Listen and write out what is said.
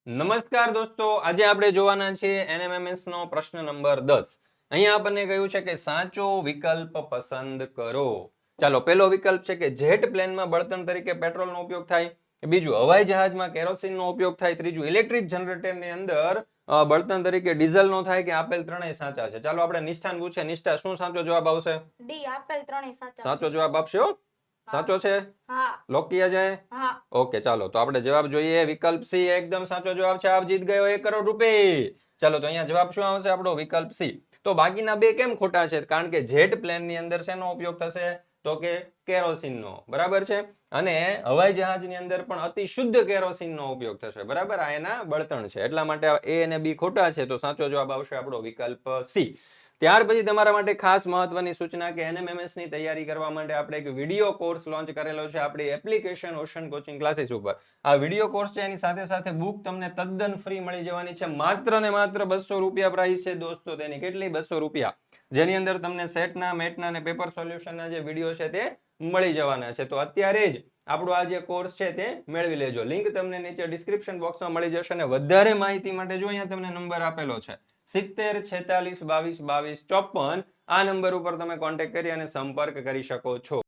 નમસ્કાર દોસ્તો, આજે આપણે જોવાના છીએ NMMS નો પ્રશ્ન નંબર 10. અહીંયા આપણને કહ્યું છે કે સાચો વિકલ્પ પસંદ કરો. ચાલો, પહેલો વિકલ્પ છે કે જેટ પ્લેનમાં બળતણ તરીકે પેટ્રોલનો ઉપયોગ થાય. બીજું, હવાઈ જહાજમાં કેરોસીનનો ઉપયોગ થાય. ત્રીજું, ઇલેક્ટ્રિક જનરેટરની અંદર બળતણ તરીકે ડીઝલનો થાય. કે આપેલ ત્રણેય સાચા છે? ચાલો આપણે નિષ્ઠાને પૂછે. નિષ્ઠા, શું સાચો જવાબ આવશે? ડી, આપેલ ત્રણેય સાચા. સાચો જવાબ આપશે હો? સાચો છે? હા. લોક કિયા જાય? હા. ઓકે, ચાલો તો આપણે જવાબ જોઈએ. વિકલ્પ સી એકદમ સાચો જવાબ છે. આપ જીત ગયો 1 કરોડ રૂપિયા. ચાલો તો અહીંયા જવાબ શું આવશે આપણો? વિકલ્પ સી. તો બાકીના બે કેમ ખોટા છે? કારણ કે જેટ પ્લેનની અંદર શેનો ઉપયોગ થશે? તો કે કેરોસીનનો. બરાબર છે. અને હવાઈ જહાજની અંદર પણ અતિ શુદ્ધ કેરોસીનનો ઉપયોગ થશે. બરાબર, આ એના બળતણ છે. એટલા માટે એ અને બી ખોટા છે. તો સાચો જવાબ આવશે આપણો વિકલ્પ સી. ત્યાર પછી તમારા માટે ખાસ મહત્વની સૂચના કે NMMS ની તૈયારી કરવા માટે આપણે એક વિડિયો કોર્સ લોન્ચ કરેલો છે આપણી એપ્લિકેશન ઓશન કોચિંગ ક્લાસીસ ઉપર. આ વિડિયો કોર્સ છે, એની સાથે સાથે બુક તમને તદ્દન ફ્રી મળી જવાની છે. માત્ર ને માત્ર 200 રૂપિયા પ્રાઇસ છે દોસ્તો તેની. કેટલી? 200 રૂપિયા. જેની અંદર તમને સેટના, મેટના અને પેપર સોલ્યુશનના જે વિડિયો છે તે મળી જવાના છે. તો અત્યારે જ આપણો આ જે કોર્સ છે તે મેળવી લેજો. લિંક તમને નીચે ડિસ્ક્રિપ્શન બોક્સમાં મળી જશે. અને વધારે માહિતી માટે જો અહીંયા તમને નંબર આપેલો છે 70 46 22 22 54, આ નંબર ઉપર તમે કોન્ટેક્ટ કરી અને સંપર્ક કરી શકો છો.